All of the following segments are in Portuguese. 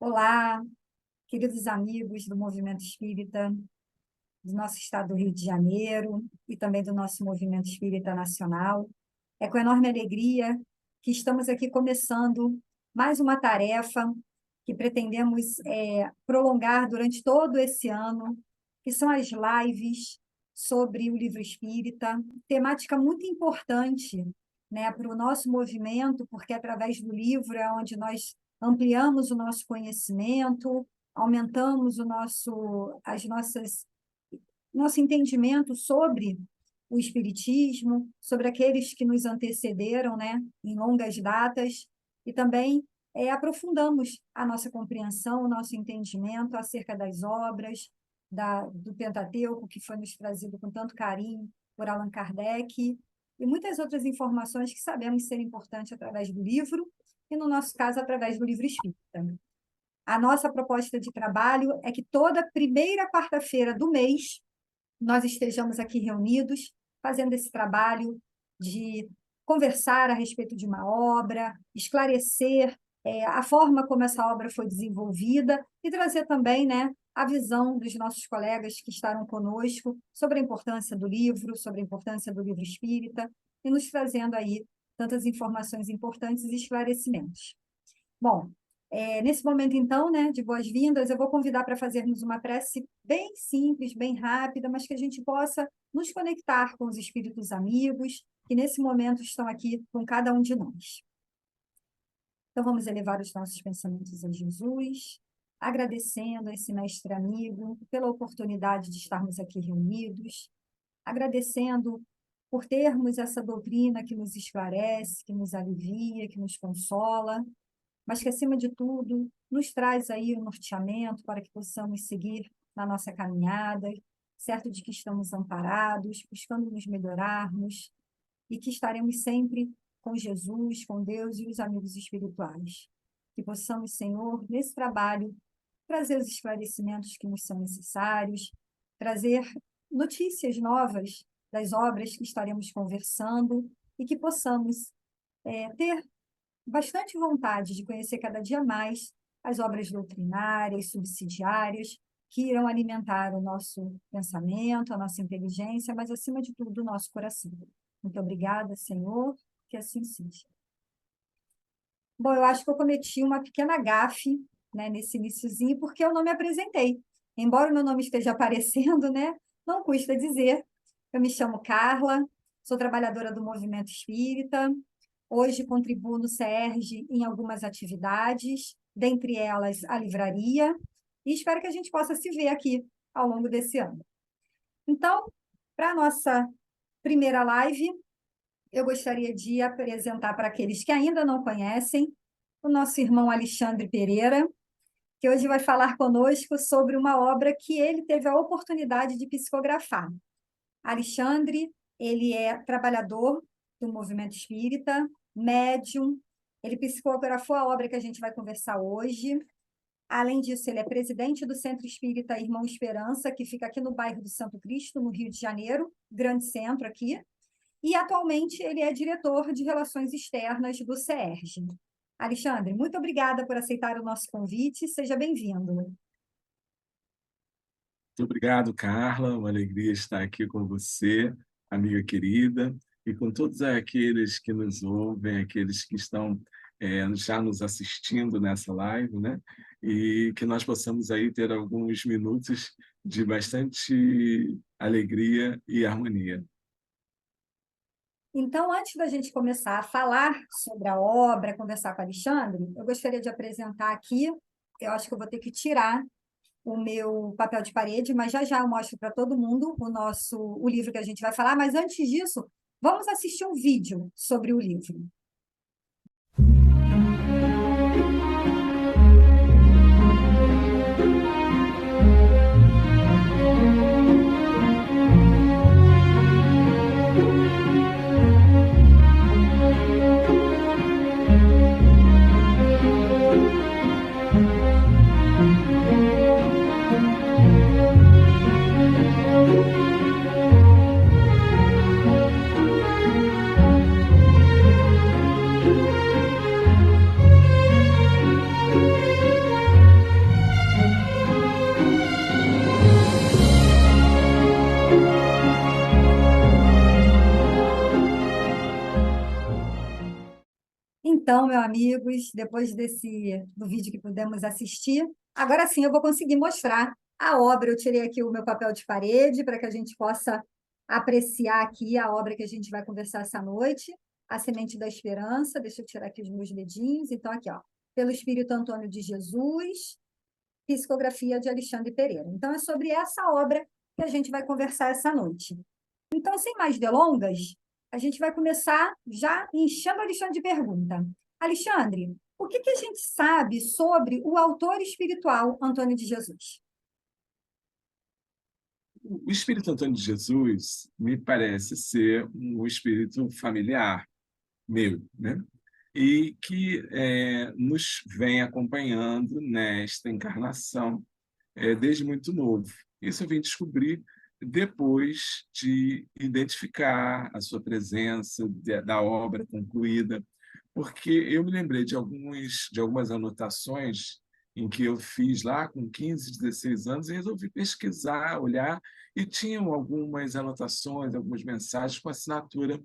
Olá, queridos amigos do Movimento Espírita, do nosso estado do Rio de Janeiro e também do nosso Movimento Espírita Nacional. É com enorme alegria que estamos aqui começando mais uma tarefa que pretendemos prolongar durante todo esse ano, que são as lives sobre o livro espírita, temática muito importante, né, para o nosso movimento, porque através do livro é onde nós ampliamos o nosso conhecimento, aumentamos nosso entendimento sobre o espiritismo, sobre aqueles que nos antecederam, né, em longas datas, e também aprofundamos a nossa compreensão, o nosso entendimento acerca das obras, do Pentateuco, que foi nos trazido com tanto carinho por Allan Kardec, e muitas outras informações que sabemos ser importantes através do livro, e, no nosso caso, através do livro espírita. A nossa proposta de trabalho é que toda primeira quarta-feira do mês nós estejamos aqui reunidos, fazendo esse trabalho de conversar a respeito de uma obra, esclarecer a forma como essa obra foi desenvolvida e trazer também, né, a visão dos nossos colegas que estarão conosco sobre a importância do livro, sobre a importância do livro espírita, e nos trazendo aí tantas informações importantes e esclarecimentos. Bom, nesse momento, então, né, de boas-vindas, eu vou convidar para fazermos uma prece bem simples, bem rápida, mas que a gente possa nos conectar com os espíritos amigos, que nesse momento estão aqui com cada um de nós. Então, vamos elevar os nossos pensamentos a Jesus, agradecendo a esse mestre amigo pela oportunidade de estarmos aqui reunidos, agradecendo por termos essa doutrina que nos esclarece, que nos alivia, que nos consola, mas que, acima de tudo, nos traz aí o norteamento para que possamos seguir na nossa caminhada, certo de que estamos amparados, buscando nos melhorarmos, e que estaremos sempre com Jesus, com Deus e os amigos espirituais. Que possamos, Senhor, nesse trabalho, trazer os esclarecimentos que nos são necessários, trazer notícias novas das obras que estaremos conversando, e que possamos ter bastante vontade de conhecer cada dia mais as obras doutrinárias, subsidiárias, que irão alimentar o nosso pensamento, a nossa inteligência, mas, acima de tudo, o nosso coração. Muito obrigada, Senhor, que assim seja. Bom, eu acho que eu cometi uma pequena gafe, né, nesse iniciozinho, porque eu não me apresentei. Embora o meu nome esteja aparecendo, né, não custa dizer. Eu me chamo Carla, sou trabalhadora do Movimento Espírita. Hoje contribuo no CERJ em algumas atividades, dentre elas a livraria, e espero que a gente possa se ver aqui ao longo desse ano. Então, para a nossa primeira live, eu gostaria de apresentar para aqueles que ainda não conhecem o nosso irmão Alexandre Pereira, que hoje vai falar conosco sobre uma obra que ele teve a oportunidade de psicografar. Alexandre, ele é trabalhador do Movimento Espírita, médium, ele psicografou a obra que a gente vai conversar hoje. Além disso, ele é presidente do Centro Espírita Irmão Esperança, que fica aqui no bairro do Santo Cristo, no Rio de Janeiro, grande centro aqui. E, atualmente, ele é diretor de Relações Externas do CERJ. Alexandre, muito obrigada por aceitar o nosso convite. Seja bem-vindo. Muito obrigado, Carla. Uma alegria estar aqui com você, amiga querida, e com todos aqueles que nos ouvem, aqueles que estão já nos assistindo nessa live, né? E que nós possamos aí ter alguns minutos de bastante alegria e harmonia. Então, antes da gente começar a falar sobre a obra, conversar com o Alexandre, eu gostaria de apresentar aqui, eu acho que eu vou ter que tirar o meu papel de parede, mas já já eu mostro para todo mundo o livro que a gente vai falar, mas antes disso, vamos assistir um vídeo sobre o livro. meus amigos, depois do vídeo que pudemos assistir. Agora sim eu vou conseguir mostrar a obra. Eu tirei aqui o meu papel de parede para que a gente possa apreciar aqui a obra que a gente vai conversar essa noite, A Semente da Esperança. Deixa eu tirar aqui os meus dedinhos. Então, aqui, ó, pelo Espírito Antônio de Jesus, psicografia de Alexandre Pereira. Então, é sobre essa obra que a gente vai conversar essa noite. Então, sem mais delongas, a gente vai começar já enchendo o Alexandre de pergunta. Alexandre, o que a gente sabe sobre o autor espiritual Antônio de Jesus? O Espírito Antônio de Jesus me parece ser um espírito familiar meu, né? E que nos vem acompanhando nesta encarnação desde muito novo. Isso eu vim descobrir depois de identificar a sua presença, da obra concluída, porque eu me lembrei de algumas anotações em que eu fiz lá com 15, 16 anos e resolvi pesquisar, olhar, e tinham algumas anotações, algumas mensagens com assinatura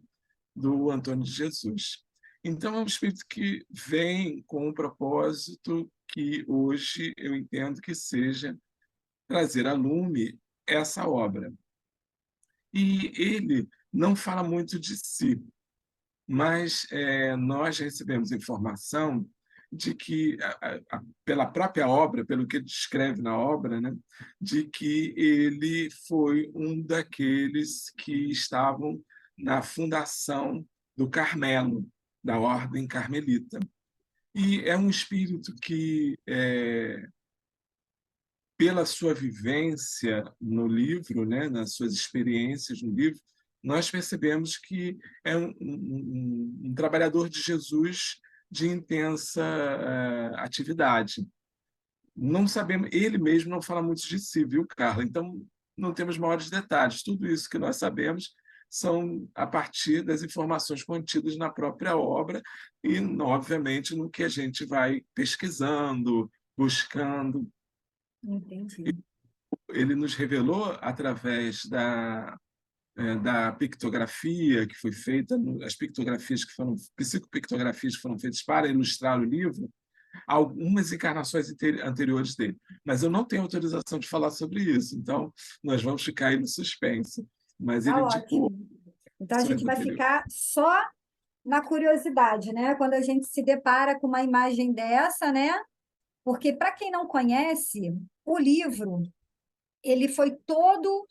do Antônio de Jesus. Então, é um espírito que vem com um propósito que hoje eu entendo que seja trazer a lume essa obra. E ele não fala muito de si, mas nós recebemos informação de que, pela própria obra, pelo que ele descreve na obra, né, de que ele foi um daqueles que estavam na fundação do Carmelo, da Ordem Carmelita. E é um espírito que, pela sua vivência no livro, né, nas suas experiências no livro, nós percebemos que é um trabalhador de Jesus de intensa atividade. Não sabemos, ele mesmo não fala muito de si, viu, Carla? Então, não temos maiores detalhes. Tudo isso que nós sabemos são a partir das informações contidas na própria obra e, obviamente, no que a gente vai pesquisando, buscando. Entendi. Ele nos revelou através da pictografia que foi feita, as pictografias que foram, psicopictografias que foram feitas para ilustrar o livro, algumas encarnações anteriores dele. Mas eu não tenho autorização de falar sobre isso, então nós vamos ficar aí no suspense. Mas Tá ele indicou ótimo. Então, a ações gente vai anteriores. ficar só na curiosidade, né? Quando a gente se depara com uma imagem dessa, né? Porque, para quem não conhece, o livro ele foi todo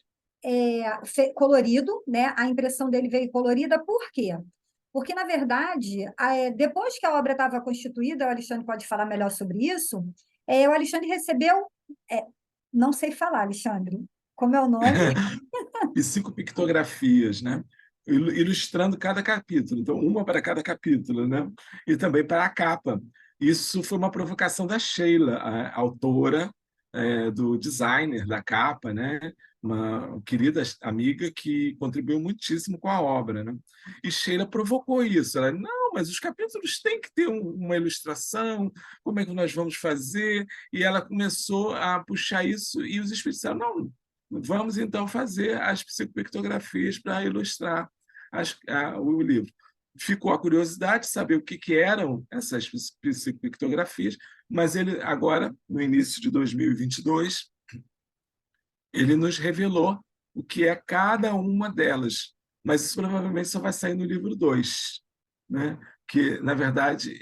colorido, né? A impressão dele veio colorida, por quê? Porque, na verdade, depois que a obra estava constituída, o Alexandre pode falar melhor sobre isso, o Alexandre recebeu, é, não sei falar, Alexandre, como é o nome? Psicopictografias, né? Ilustrando cada capítulo, então uma para cada capítulo, né? E também para a capa. Isso foi uma provocação da Sheila, a autora do designer da capa, né? Uma querida amiga que contribuiu muitíssimo com a obra, né? E Sheila provocou isso. Ela, não, mas os capítulos têm que ter uma ilustração. Como é que nós vamos fazer? E ela começou a puxar isso e os espíritos disseram, não, vamos então fazer as psicopictografias para ilustrar o livro. Ficou a curiosidade de saber o que eram essas psicopictografias, mas ele agora, no início de 2022, ele nos revelou o que é cada uma delas. Mas isso provavelmente só vai sair no livro 2, né? Que, na verdade,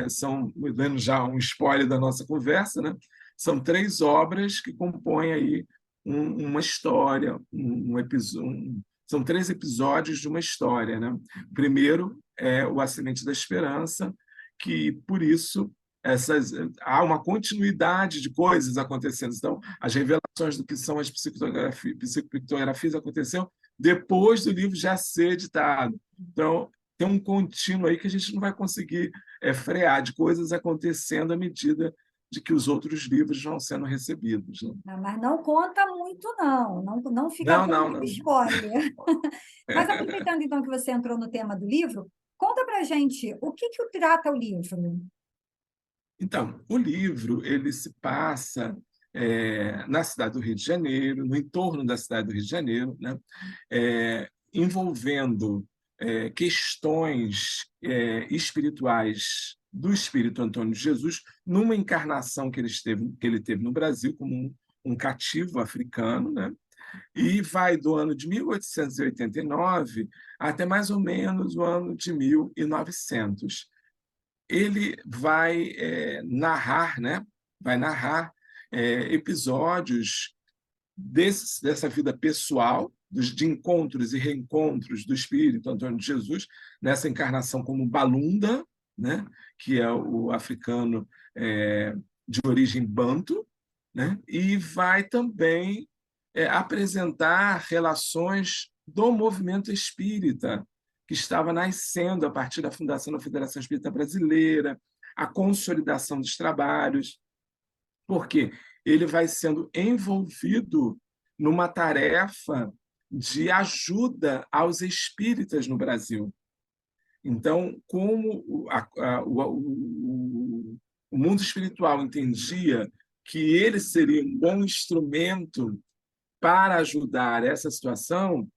são, dando já um spoiler da nossa conversa, né? São 3 obras que compõem aí uma história, são 3 episódios de uma história, né? O primeiro é o A Semente da Esperança, que, por isso, há uma continuidade de coisas acontecendo. Então, as revelações do que são as psicopictografias aconteceram depois do livro já ser editado. Então, tem um contínuo aí que a gente não vai conseguir frear, de coisas acontecendo à medida de que os outros livros vão sendo recebidos, né? Mas não conta muito, não. Não fica Não, dando não, muito não. spoiler. Mas aproveitando, então, que você entrou no tema do livro, conta para gente o que trata o livro. Então, o livro ele se passa na cidade do Rio de Janeiro, no entorno da cidade do Rio de Janeiro, né? Envolvendo questões espirituais do Espírito Antônio de Jesus numa encarnação que ele teve no Brasil como um cativo africano, né? E vai do ano de 1889 até mais ou menos o ano de 1900. Ele vai narrar, né? Vai narrar episódios dessa vida pessoal, de encontros e reencontros do Espírito Antônio de Jesus, nessa encarnação como Balunda, né? Que é o africano de origem banto, né? E vai também apresentar relações do movimento espírita, que estava nascendo a partir da fundação da Federação Espírita Brasileira, a consolidação dos trabalhos, porque ele vai sendo envolvido numa tarefa de ajuda aos espíritas no Brasil. Então, como o mundo espiritual entendia que ele seria um bom instrumento para ajudar essa situação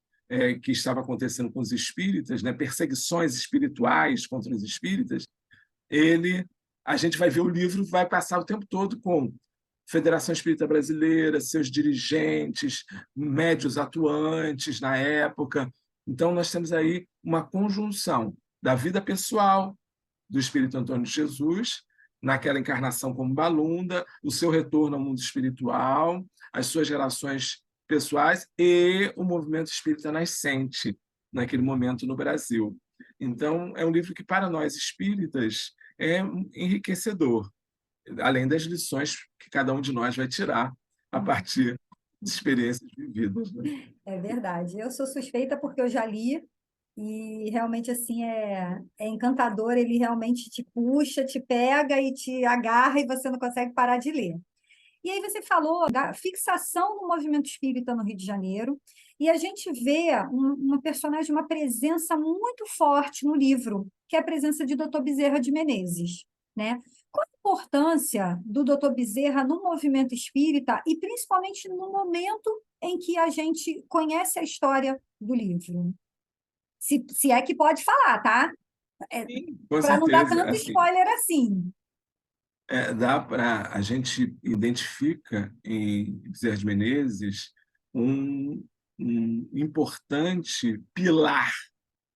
que estava acontecendo com os espíritas, né, perseguições espirituais contra os espíritas, a gente vai ver o livro, vai passar o tempo todo com Federação Espírita Brasileira, seus dirigentes, médios atuantes na época. Então, nós temos aí uma conjunção da vida pessoal do Espírito Antônio de Jesus, naquela encarnação como Balunda, o seu retorno ao mundo espiritual, as suas relações pessoais e o movimento espírita nascente naquele momento no Brasil. Então, é um livro que, para nós espíritas, é enriquecedor, além das lições que cada um de nós vai tirar a partir de experiências vividas, né? É verdade. Eu sou suspeita porque eu já li e realmente assim é encantador, ele realmente te puxa, te pega e te agarra e você não consegue parar de ler. E aí você falou da fixação no movimento espírita no Rio de Janeiro, e a gente vê uma personagem, uma presença muito forte no livro, que é a presença de Dr. Bezerra de Menezes, né? Qual a importância do Dr. Bezerra no movimento espírita e principalmente no momento em que a gente conhece a história do livro? Se é que pode falar, tá? Sim, com Para não dar certeza. tanto Assim, spoiler assim. dá para a gente identifica em Bezerra de Menezes um importante pilar,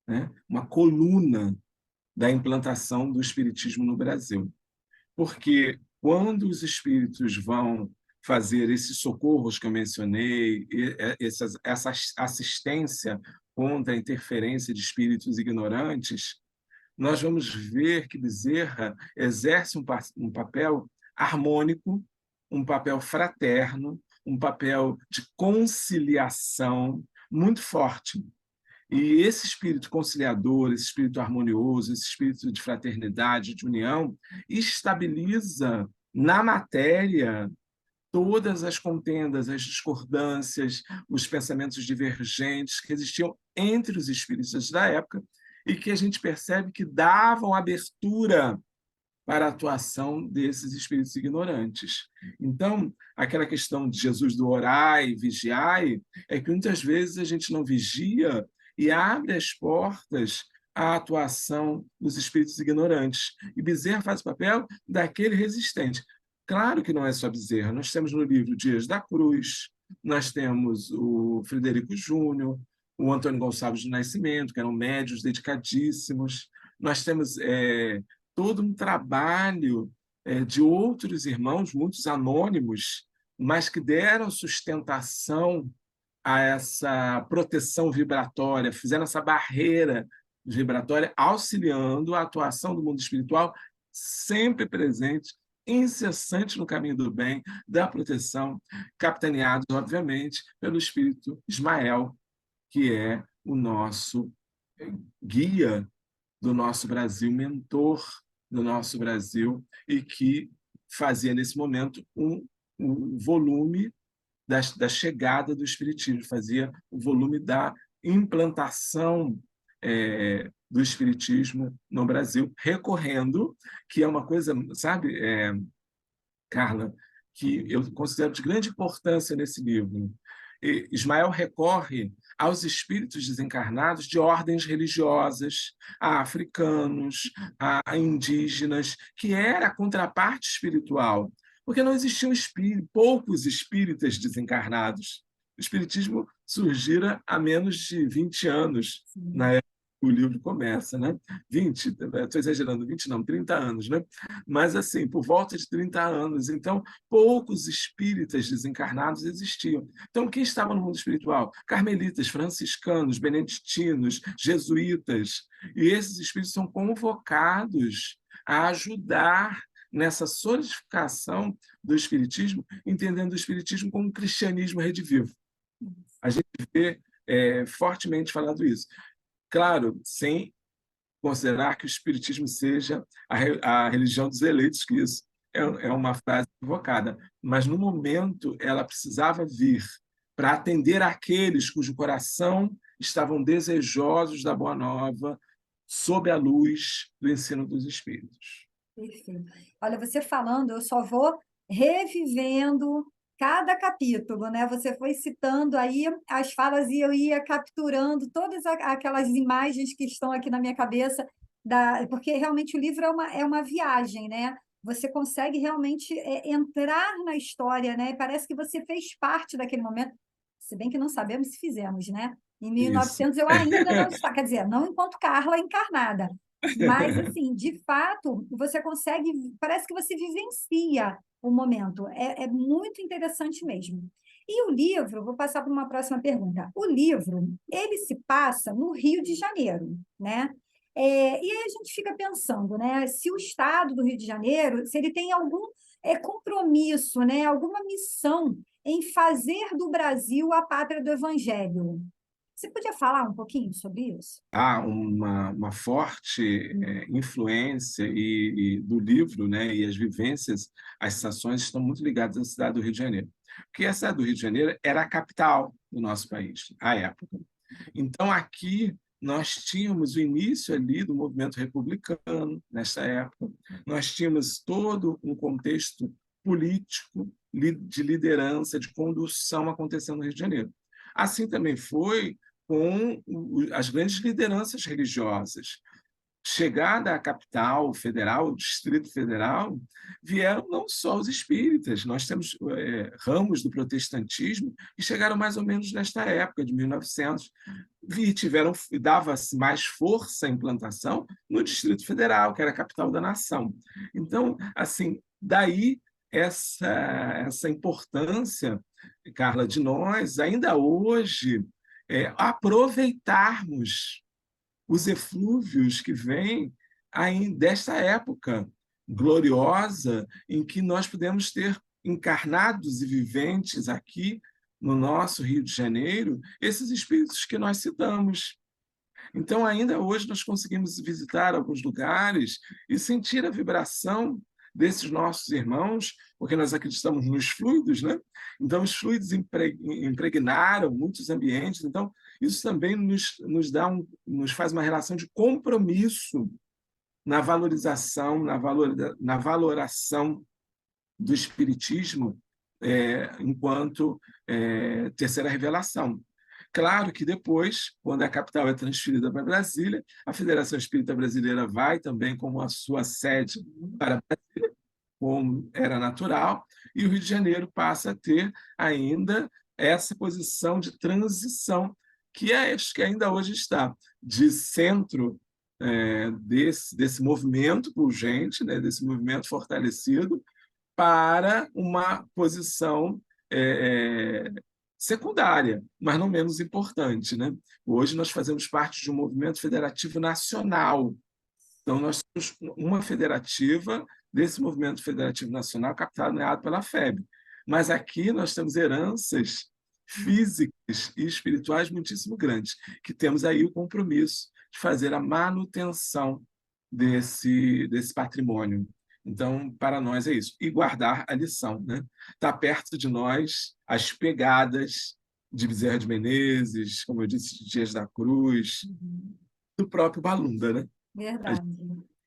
né? Uma coluna da implantação do espiritismo no Brasil. Porque quando os espíritos vão fazer esses socorros que eu mencionei, essa assistência contra a interferência de espíritos ignorantes, nós vamos ver que Bezerra exerce um papel harmônico, um papel fraterno, um papel de conciliação muito forte. E esse espírito conciliador, esse espírito harmonioso, esse espírito de fraternidade, de união, estabiliza na matéria todas as contendas, as discordâncias, os pensamentos divergentes que existiam entre os espíritas da época e que a gente percebe que davam abertura para a atuação desses espíritos ignorantes. Então, aquela questão de Jesus do orai, vigiai, é que muitas vezes a gente não vigia e abre as portas à atuação dos espíritos ignorantes. E Bezerra faz o papel daquele resistente. Claro que não é só Bezerra. Nós temos no livro Dias da Cruz, nós temos o Frederico Júnior, o Antônio Gonçalves do Nascimento, que eram médios dedicadíssimos. Nós temos todo um trabalho de outros irmãos, muitos anônimos, mas que deram sustentação a essa proteção vibratória, fizeram essa barreira vibratória, auxiliando a atuação do mundo espiritual, sempre presente, incessante no caminho do bem, da proteção, capitaneados, obviamente, pelo espírito Ismael, que é o nosso guia do nosso Brasil, mentor do nosso Brasil, e que fazia, nesse momento, um volume da chegada do Espiritismo, fazia o volume da implantação do Espiritismo no Brasil, recorrendo, que é uma coisa, sabe, Carla, que eu considero de grande importância nesse livro. Ismael recorre aos espíritos desencarnados de ordens religiosas, a africanos, a indígenas, que era a contraparte espiritual, porque não existiam poucos espíritas desencarnados. O espiritismo surgira há menos de 20 anos, na época que o livro começa, né? 20, estou exagerando, 20 não, 30 anos, né? Mas, assim, por volta de 30 anos. Então, poucos espíritas desencarnados existiam. Então, quem estava no mundo espiritual? Carmelitas, franciscanos, beneditinos, jesuítas. E esses espíritos são convocados a ajudar nessa solidificação do espiritismo, entendendo o espiritismo como um cristianismo redivivo. A gente vê fortemente falando isso. Claro, sem considerar que o espiritismo seja a religião dos eleitos, que isso é uma frase equivocada, mas no momento ela precisava vir para atender aqueles cujo coração estavam desejosos da boa nova, sob a luz do ensino dos espíritos. Perfeito. Olha, você falando, eu só vou revivendo cada capítulo, né? Você foi citando aí as falas e eu ia capturando todas aquelas imagens que estão aqui na minha cabeça, porque realmente o livro é uma viagem, né? Você consegue realmente entrar na história, né? Parece que você fez parte daquele momento, se bem que não sabemos se fizemos, né? Em Isso. 1900 eu ainda não estava, quer dizer, não enquanto Carla encarnada, mas, assim, de fato, você consegue, parece que você vivencia o momento. É muito interessante mesmo. E o livro, vou passar para uma próxima pergunta. O livro, ele se passa no Rio de Janeiro, né? E aí a gente fica pensando, né? Se o Estado do Rio de Janeiro, se ele tem algum compromisso, né? Alguma missão em fazer do Brasil a pátria do Evangelho. Você podia falar um pouquinho sobre isso? Há uma forte influência do livro, né, e as vivências, as sensações estão muito ligadas à cidade do Rio de Janeiro. Porque a cidade do Rio de Janeiro era a capital do nosso país, à época. Então, aqui, nós tínhamos o início ali do movimento republicano, nessa época. Nós tínhamos todo um contexto político, de liderança, de condução acontecendo no Rio de Janeiro. Assim também foi com as grandes lideranças religiosas. Chegada à capital federal, o Distrito Federal, vieram não só os espíritas, nós temos ramos do protestantismo que chegaram mais ou menos nesta época, de 1900, e dava-se mais força à implantação no Distrito Federal, que era a capital da nação. Então, assim, daí essa importância, Carla, de nós, ainda hoje, aproveitarmos os eflúvios que vêm desta época gloriosa em que nós podemos ter encarnados e viventes aqui no nosso Rio de Janeiro, esses espíritos que nós citamos. Então, ainda hoje, nós conseguimos visitar alguns lugares e sentir a vibração desses nossos irmãos, porque nós acreditamos nos fluidos, né? Então, os fluidos impregnaram muitos ambientes. Então, isso também nos faz uma relação de compromisso na valorização, na valoração do espiritismo enquanto terceira revelação. Claro que depois, quando a capital é transferida para Brasília, a Federação Espírita Brasileira vai também como a sua sede para Brasília, como era natural, e o Rio de Janeiro passa a ter ainda essa posição de transição, que acho que ainda hoje está, de centro desse movimento pungente, né, desse movimento fortalecido, para uma posição secundária, mas não menos importante, né? Hoje nós fazemos parte de um movimento federativo nacional. Então, nós somos uma federativa desse movimento federativo nacional capitaneado pela FEB. Mas aqui nós temos heranças físicas e espirituais muitíssimo grandes, que temos aí o compromisso de fazer a manutenção desse patrimônio. Então, para nós é isso. E guardar a lição, né? Está perto de nós as pegadas de Bezerra de Menezes, como eu disse, de Dias da Cruz, do próprio Balunda, né? Verdade.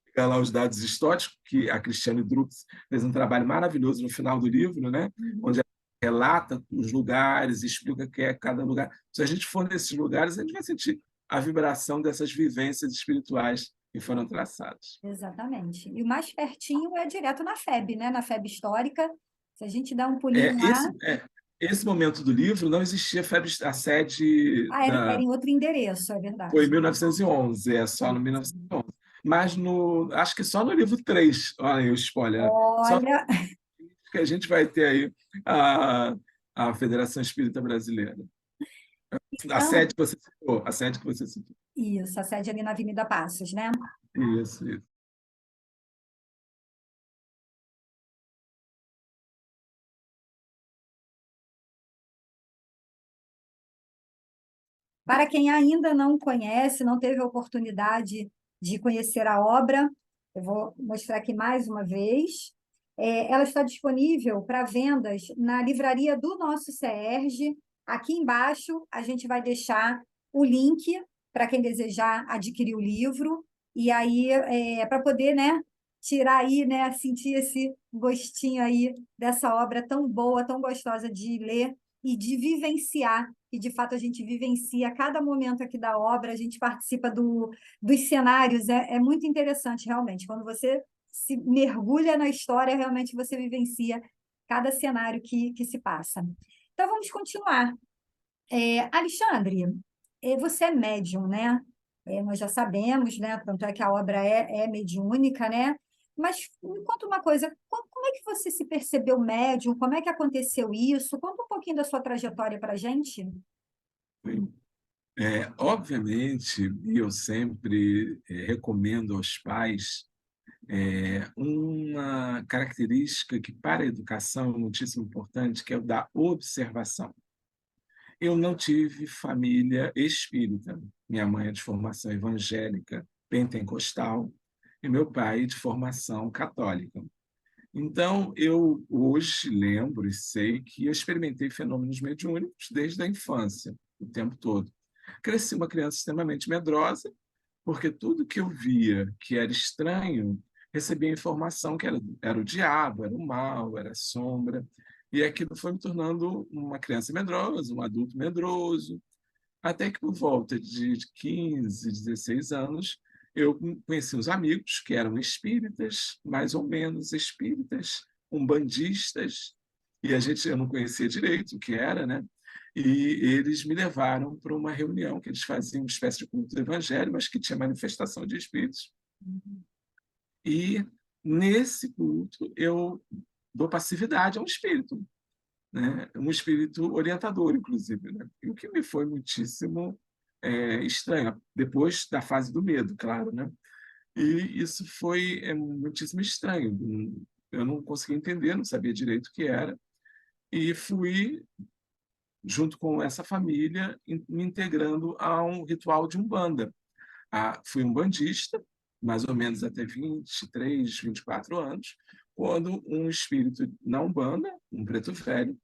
Pega lá os dados históricos, que a Cristiane Drux fez um trabalho maravilhoso no final do livro, né? Onde ela relata os lugares, explica o que é cada lugar. Se a gente for nesses lugares, a gente vai sentir a vibração dessas vivências espirituais que foram traçadas. Exatamente. E o mais pertinho é direto na FEB, né? Na FEB histórica. Se a gente dá um pulinho É, lá. esse momento do livro não existia a sede Ah, era em outro endereço, é foi em verdade. 1911, é só no 1911. Mas acho que só no livro 3, olha aí o spoiler, né? Só Olha, que a gente vai ter aí a, a Federação Espírita Brasileira. A então, sede que você citou, a sede que você citou. isso, a sede ali na Avenida Passos, né? Isso, isso. Para quem ainda não conhece, não teve a oportunidade de conhecer a obra, eu vou mostrar aqui mais uma vez. Ela está disponível para vendas na livraria do nosso CERJ. Aqui embaixo, a gente vai deixar o link para quem desejar adquirir o livro. E aí, para poder, né, tirar aí, né, sentir esse gostinho aí dessa obra tão boa, tão gostosa de ler e de vivenciar, e de fato a gente vivencia cada momento aqui da obra, a gente participa dos cenários, é muito interessante realmente, quando você se mergulha na história, realmente você vivencia cada cenário que se passa. Então vamos continuar. Alexandre, você é médium, né? Nós já sabemos, né? Tanto é que a obra é mediúnica, né? Mas me conta uma coisa, como é que você se percebeu médium? Como é que aconteceu isso? Conta um pouquinho da sua trajetória para a gente. Obviamente, e eu sempre recomendo aos pais uma característica que para a educação é muitíssimo importante, que é o da observação. Eu não tive família espírita. Minha mãe é de formação evangélica, pentecostal, e meu pai de formação católica. Então, eu hoje lembro e sei que eu experimentei fenômenos mediúnicos desde a infância, o tempo todo. Cresci uma criança extremamente medrosa, porque tudo que eu via que era estranho, recebia informação que era o diabo, era o mal, era a sombra. E aquilo foi me tornando uma criança medrosa, um adulto medroso, até que por volta de 15, 16 anos, eu conheci uns amigos que eram espíritas, mais ou menos espíritas, umbandistas, e eu não conhecia direito o que era, né? E eles me levaram para uma reunião que eles faziam uma espécie de culto do evangelho, mas que tinha manifestação de espíritos. E nesse culto eu dou passividade a um espírito, né? Um espírito orientador, inclusive, né? E o que me foi muitíssimo estranho, depois da fase do medo, claro, né? E isso foi muitíssimo estranho. Eu não conseguia entender, não sabia direito o que era, e fui, junto com essa família, me integrando a um ritual de umbanda. Fui um bandista, mais ou menos até 23, 24 anos, quando um espírito na Umbanda, um preto velho,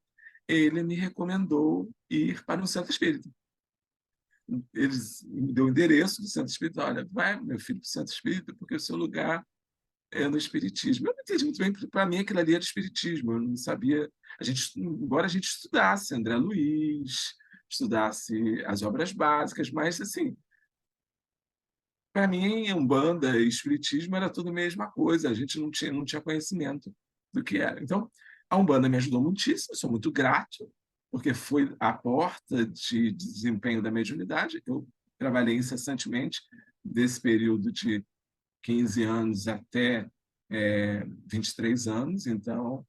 ele me recomendou ir para um centro espírita. Eles me deu o endereço do centro espírita. Olha, vai, meu filho, para o centro espírita, porque o seu lugar é no espiritismo. Eu não entendi muito bem, porque para mim aquilo ali era espiritismo. Eu não sabia. Embora a gente estudasse André Luiz, estudasse as obras básicas, mas assim, para mim, Umbanda e Espiritismo era tudo a mesma coisa, a gente não tinha conhecimento do que era. Então, a Umbanda me ajudou muitíssimo, sou muito grato, porque foi a porta de desempenho da mediunidade. Eu trabalhei incessantemente desse período de 15 anos até 23 anos, então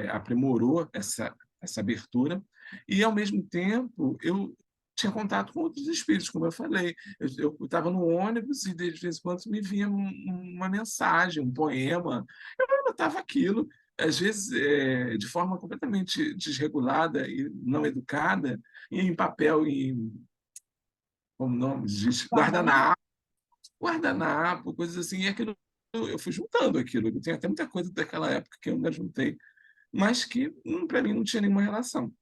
aprimorou essa abertura. E, ao mesmo tempo, eu tinha contato com outros espíritos, como eu falei. Eu estava no ônibus e, de vez em quando, me vinha uma mensagem, um poema. Eu anotava aquilo, às vezes de forma completamente desregulada e não educada, em papel, como nome diz, Guardanapo. guardanapo, coisas assim, e aquilo, eu fui juntando aquilo. Eu tenho até muita coisa daquela época que eu ainda juntei, mas que para mim não tinha nenhuma relação.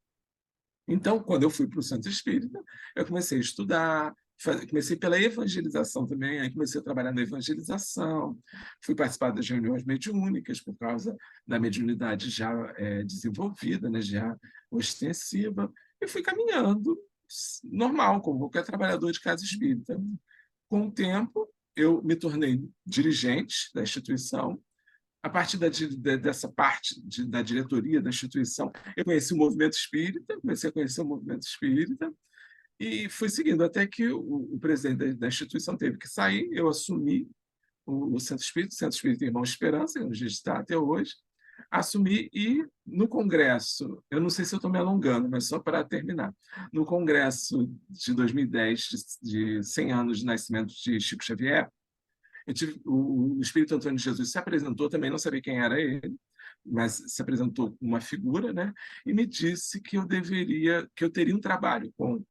Então, quando eu fui para o Centro Espírita, eu comecei a estudar, comecei pela evangelização também, aí comecei a trabalhar na evangelização, fui participar das reuniões mediúnicas por causa da mediunidade já desenvolvida, né, já ostensiva, e fui caminhando normal, como qualquer trabalhador de casa espírita. Com o tempo, eu me tornei dirigente da instituição. A partir dessa parte da diretoria da instituição, eu conheci o movimento espírita, comecei a conhecer o movimento espírita, e fui seguindo até que o presidente da instituição teve que sair, eu assumi o Centro Espírita Irmão Esperança, onde a gente está até hoje, assumi e no congresso, eu não sei se eu estou me alongando, mas só para terminar, no congresso de 2010, de 100 anos de nascimento de Chico Xavier, o Espírito Antônio de Jesus se apresentou, também não sabia quem era ele, mas se apresentou uma figura, né? E me disse que eu teria um trabalho com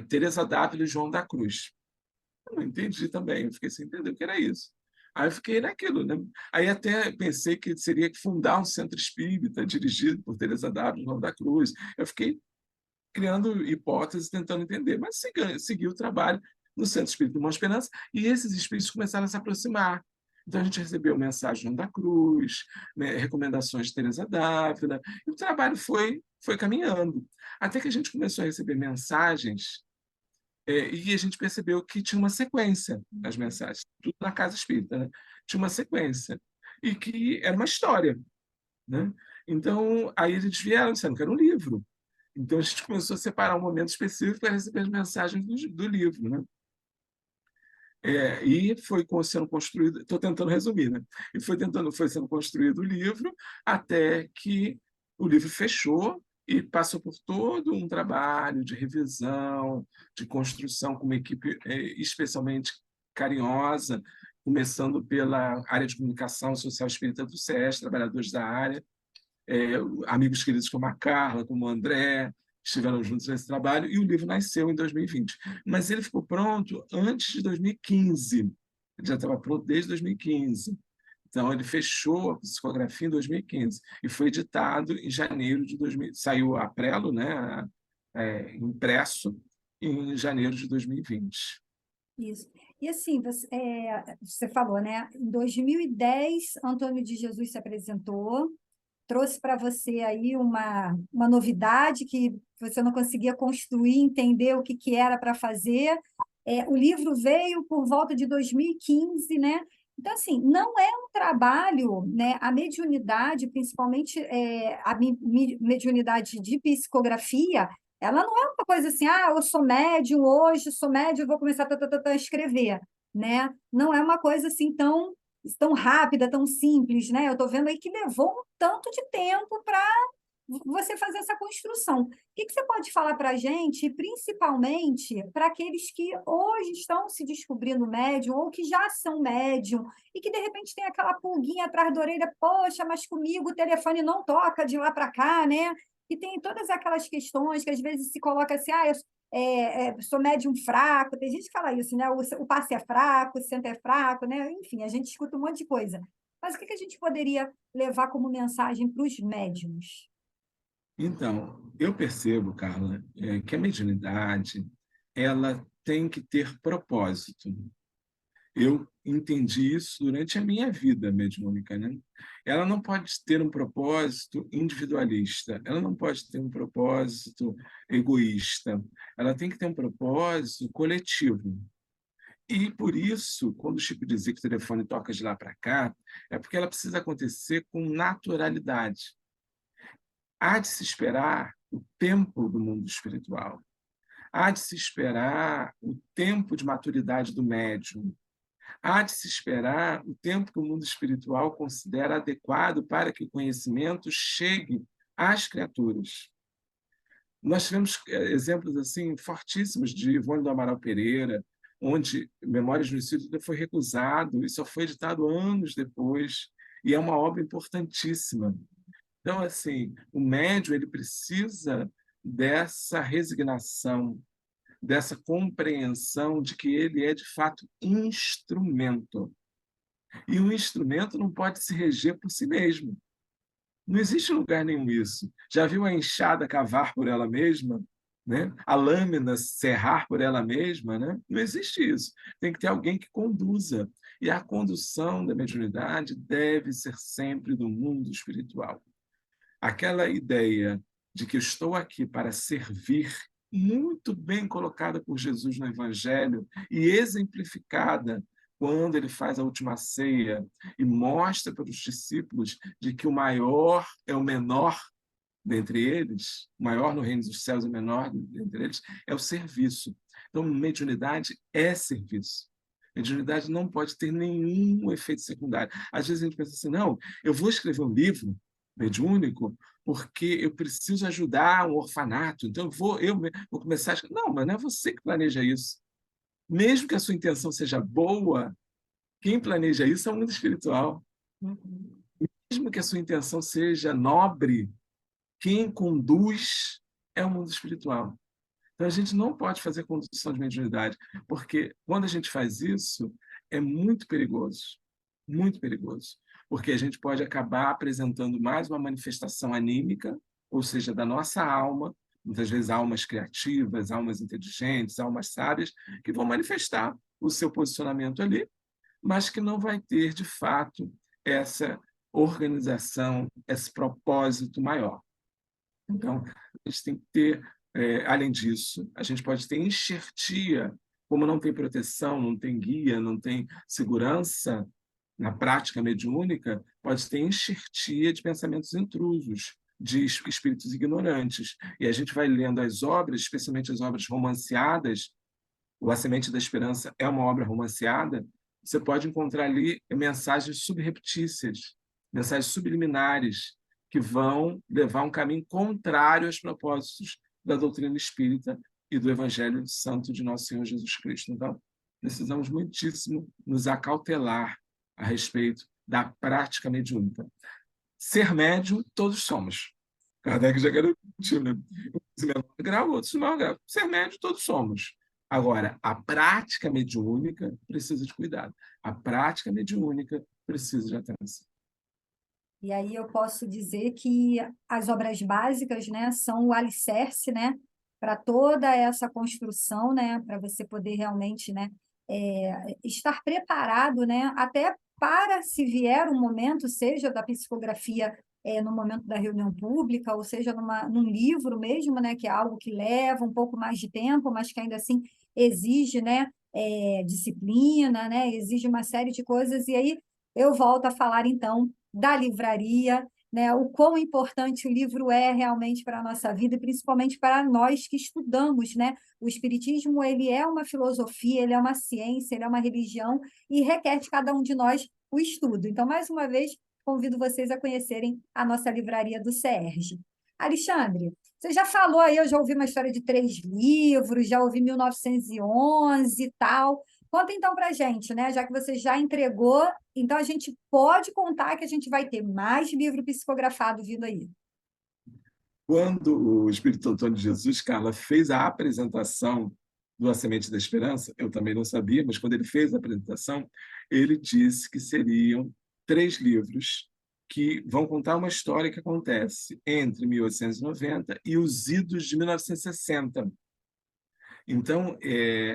Teresa d'Ávila e João da Cruz. Eu não entendi também, eu fiquei sem entender o que era isso. Aí eu fiquei naquilo, né? Aí até pensei que seria que fundar um centro espírita dirigido por Teresa d'Ávila e João da Cruz. Eu fiquei criando hipóteses, tentando entender, mas segui o trabalho no Centro Espírita Irmão Esperança e esses espíritos começaram a se aproximar. Então a gente recebeu mensagem de João da Cruz, né, recomendações de Teresa d'Ávila, e o trabalho foi caminhando. Até que a gente começou a receber mensagens e a gente percebeu que tinha uma sequência nas mensagens, tudo na casa espírita, né? Tinha uma sequência, e que era uma história. Né? Então, aí eles vieram dizendo que era um livro. Então, a gente começou a separar um momento específico para receber as mensagens do livro. Né? E foi sendo construído, estou tentando resumir, né? E foi sendo construído o livro até que o livro fechou e passou por todo um trabalho de revisão, de construção com uma equipe especialmente carinhosa, começando pela área de comunicação social espírita do SES, trabalhadores da área, amigos queridos como a Carla, como o André, estiveram juntos nesse trabalho, e o livro nasceu em 2020. Mas ele ficou pronto antes de 2015. Ele já estava pronto desde 2015. Então, ele fechou a psicografia em 2015 e foi editado em janeiro de 2000. Saiu a prelo, né, impresso, em janeiro de 2020. Isso. E assim, você falou, né? Em 2010, Antônio de Jesus se apresentou, trouxe para você aí uma novidade que você não conseguia construir, entender o que era para fazer. O livro veio por volta de 2015, né? Então, assim, não é um trabalho, né? A mediunidade, principalmente a mediunidade de psicografia, ela não é uma coisa assim, eu sou médium hoje, sou médium, vou começar a escrever, né? Não é uma coisa assim tão rápida, tão simples, né? Eu estou vendo aí que levou um tanto de tempo para você fazer essa construção. O que você pode falar para a gente, principalmente para aqueles que hoje estão se descobrindo médium ou que já são médium e que, de repente, tem aquela pulguinha atrás da orelha, poxa, mas comigo o telefone não toca de lá para cá, né? E tem todas aquelas questões que, às vezes, se coloca assim, eu sou médium fraco, tem gente que fala isso, né? O passe é fraco, o centro é fraco, né? Enfim, a gente escuta um monte de coisa. Mas o que a gente poderia levar como mensagem para os médiums? Então, eu percebo, Carla, que a mediunidade ela tem que ter propósito. Eu entendi isso durante a minha vida mediúnica, né? Ela não pode ter um propósito individualista, ela não pode ter um propósito egoísta, ela tem que ter um propósito coletivo. E por isso, quando o Chico dizia que o telefone toca de lá para cá, é porque ela precisa acontecer com naturalidade. Há de se esperar o tempo do mundo espiritual. Há de se esperar o tempo de maturidade do médium. Há de se esperar o tempo que o mundo espiritual considera adequado para que o conhecimento chegue às criaturas. Nós tivemos exemplos assim fortíssimos de Ivone do Amaral Pereira, onde Memórias do Espírito foi recusado e só foi editado anos depois, e é uma obra importantíssima. Então, assim, o médium ele precisa dessa resignação, dessa compreensão de que ele é, de fato, instrumento. E o instrumento não pode se reger por si mesmo. Não existe lugar nenhum isso. Já viu a enxada cavar por ela mesma? né? A lâmina serrar por ela mesma, né? Não existe isso. Tem que ter alguém que conduza. E a condução da mediunidade deve ser sempre do mundo espiritual. Aquela ideia de que eu estou aqui para servir, muito bem colocada por Jesus no Evangelho e exemplificada quando ele faz a última ceia e mostra para os discípulos de que o maior é o menor dentre eles, o maior no reino dos céus e o menor dentre eles, é o serviço. Então, mediunidade é serviço. Mediunidade não pode ter nenhum efeito secundário. Às vezes a gente pensa assim, não, eu vou escrever um livro mediúnico porque eu preciso ajudar um orfanato, então eu vou começar a escrever. Não, mas não é você que planeja isso. Mesmo que a sua intenção seja boa, quem planeja isso é o mundo espiritual. Mesmo que a sua intenção seja nobre, quem conduz é o mundo espiritual. Então, a gente não pode fazer condução de mediunidade, porque quando a gente faz isso, é muito perigoso, porque a gente pode acabar apresentando mais uma manifestação anímica, ou seja, da nossa alma, muitas vezes almas criativas, almas inteligentes, almas sábias, que vão manifestar o seu posicionamento ali, mas que não vai ter, de fato, essa organização, esse propósito maior. Então, a gente tem que ter, além disso, a gente pode ter enxertia, como não tem proteção, não tem guia, não tem segurança na prática mediúnica, pode ter enxertia de pensamentos intrusos, de espíritos ignorantes. E a gente vai lendo as obras, especialmente as obras romanceadas, o A Semente da Esperança é uma obra romanceada, você pode encontrar ali mensagens subreptícias, mensagens subliminares, que vão levar um caminho contrário aos propósitos da doutrina espírita e do Evangelho Santo de Nosso Senhor Jesus Cristo. Então, precisamos muitíssimo nos acautelar a respeito da prática mediúnica. Ser médium, todos somos. Kardec já garantiu, né? Uns em menor grau, outros em maior grau. Ser médium, todos somos. Agora, a prática mediúnica precisa de cuidado. A prática mediúnica precisa de atenção. E aí eu posso dizer que as obras básicas, né, são o alicerce, né, para toda essa construção, né, para você poder realmente, né, estar preparado, né, até para se vier um momento, seja da psicografia, no momento da reunião pública, ou seja, num livro mesmo, né, que é algo que leva um pouco mais de tempo, mas que ainda assim exige, né, disciplina, né, exige uma série de coisas. E aí eu volto a falar, então, da livraria, né, o quão importante o livro é realmente para a nossa vida, e principalmente para nós que estudamos, né? O Espiritismo, ele é uma filosofia, ele é uma ciência, ele é uma religião e requer de cada um de nós o estudo. Então, mais uma vez, convido vocês a conhecerem a nossa livraria do CERJ. Alexandre, você já falou aí, eu já ouvi uma história de 3 livros, já ouvi 1911 e tal. Conta então para a gente, né? Já que você já entregou, então a gente pode contar que a gente vai ter mais livro psicografado vindo aí. Quando o Espírito Antônio de Jesus, Carla, fez a apresentação do A Semente da Esperança, eu também não sabia, mas quando ele fez a apresentação, ele disse que seriam 3 livros que vão contar uma história que acontece entre 1890 e os idos de 1960. Então,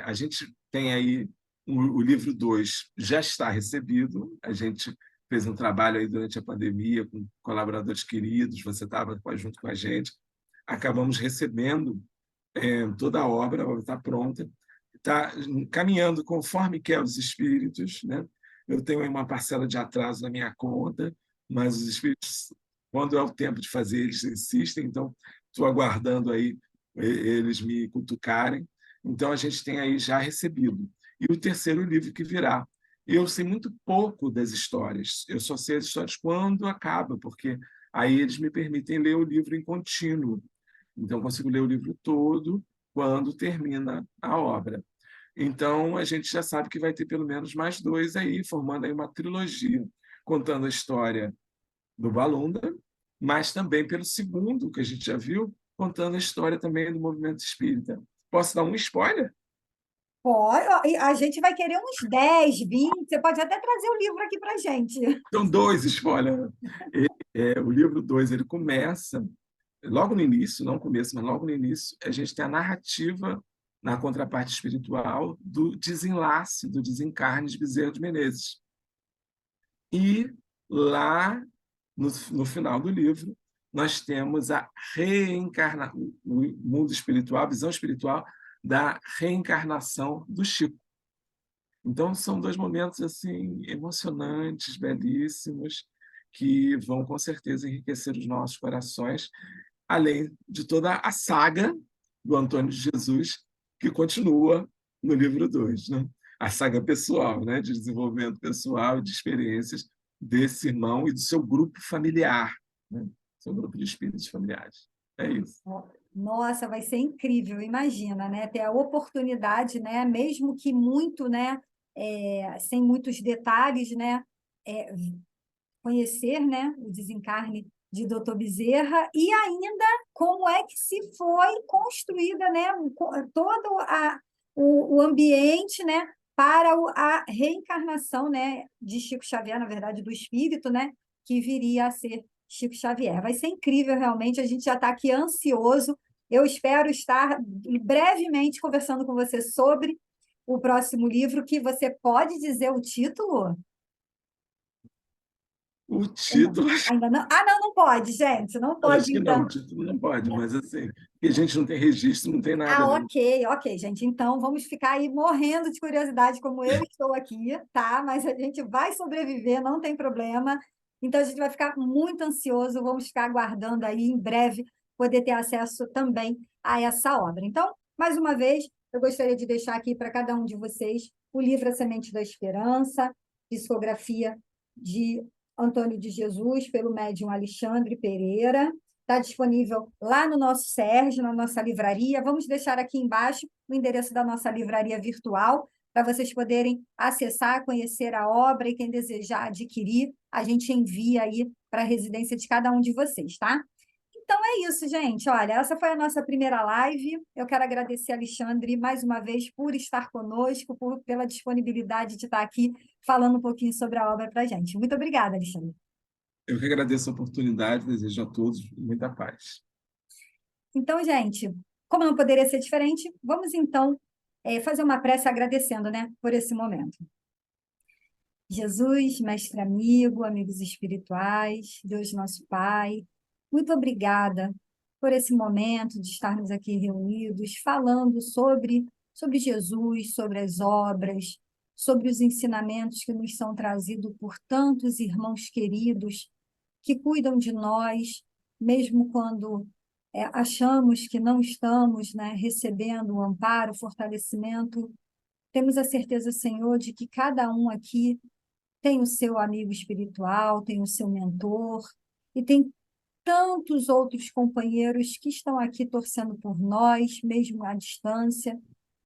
a gente tem aí o livro 2 já está recebido, a gente fez um trabalho aí durante a pandemia com colaboradores queridos, você estava junto com a gente, acabamos recebendo toda a obra está pronta, está caminhando conforme quer os espíritos, né? Eu tenho aí uma parcela de atraso na minha conta, mas os espíritos, quando é o tempo de fazer, eles insistem, então estou aguardando aí eles me cutucarem. Então, a gente tem aí já recebido. E o terceiro livro que virá. Eu sei muito pouco das histórias, eu só sei as histórias quando acaba, porque aí eles me permitem ler o livro em contínuo. Então, consigo ler o livro todo quando termina a obra. Então, a gente já sabe que vai ter pelo menos mais 2 aí, formando aí uma trilogia, contando a história do Balunda, mas também pelo segundo, que a gente já viu, contando a história também do movimento espírita. Posso dar um spoiler? Pode, ó, e a gente vai querer uns 10, 20. Você pode até trazer o livro aqui para a gente. São 2 spoilers. O livro 2 ele começa logo no início, não no começo, mas logo no início, a gente tem a narrativa na contraparte espiritual do desenlace, do desencarne de Bezerra de Menezes. E lá, no final do livro, nós temos a reencarnação, o mundo espiritual, a visão espiritual da reencarnação do Chico. Então, são dois momentos assim emocionantes, belíssimos, que vão com certeza enriquecer os nossos corações, além de toda a saga do Antônio de Jesus, que continua no livro 2, né? A saga pessoal, né? De desenvolvimento pessoal, de experiências desse irmão e do seu grupo familiar, né? Seu grupo de espíritos familiares. É isso. Nossa, vai ser incrível, imagina, né? Ter a oportunidade, né? Mesmo que muito, né? Sem muitos detalhes, né? É, conhecer, né? O desencarne de Dr. Bezerra e ainda como é que se foi construída, né? Todo o ambiente, né? Para a reencarnação, né? De Chico Xavier, na verdade, do espírito, né? Que viria a ser Chico Xavier. Vai ser incrível, realmente. A gente já está aqui ansioso. Eu espero estar brevemente conversando com você sobre o próximo livro, que você pode dizer o título? O Não, título, ainda não. Ah, não, não pode, gente. Não acho pode, que não, o então. título não pode, mas assim, que a gente não tem registro, não tem nada Ah, ali. ok, ok, gente. Então, vamos ficar aí morrendo de curiosidade, como eu estou aqui, tá? Mas a gente vai sobreviver, não tem problema. Então, a gente vai ficar muito ansioso, vamos ficar aguardando aí, em breve, poder ter acesso também a essa obra. Então, mais uma vez, eu gostaria de deixar aqui para cada um de vocês o livro A Semente da Esperança, psicografia de Antônio de Jesus, pelo médium Alexandre Pereira. Está disponível lá no nosso Sérgio, na nossa livraria. Vamos deixar aqui embaixo o endereço da nossa livraria virtual, para vocês poderem acessar, conhecer a obra, e quem desejar adquirir, a gente envia aí para a residência de cada um de vocês, tá? Então é isso, gente. Olha, essa foi a nossa primeira live. Eu quero agradecer, Alexandre, mais uma vez, por estar conosco, pela disponibilidade de estar aqui falando um pouquinho sobre a obra para a gente. Muito obrigada, Alexandre. Eu que agradeço a oportunidade, desejo a todos muita paz. Então, gente, como não poderia ser diferente, vamos então fazer uma prece agradecendo, né, por esse momento. Jesus, mestre amigo, amigos espirituais, Deus nosso Pai, muito obrigada por esse momento de estarmos aqui reunidos, falando sobre Jesus, sobre as obras, sobre os ensinamentos que nos são trazidos por tantos irmãos queridos que cuidam de nós, mesmo quando achamos que não estamos, né, recebendo o amparo, o fortalecimento. Temos a certeza, Senhor, de que cada um aqui tem o seu amigo espiritual, tem o seu mentor, e tem tantos outros companheiros que estão aqui torcendo por nós, mesmo à distância,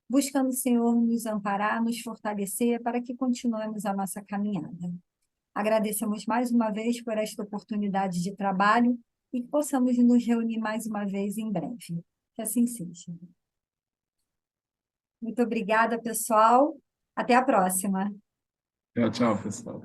buscando, Senhor, nos amparar, nos fortalecer para que continuemos a nossa caminhada. Agradecemos mais uma vez por esta oportunidade de trabalho e que possamos nos reunir mais uma vez em breve. Que assim seja. Muito obrigada, pessoal. Até a próxima. Tchau, tchau, pessoal.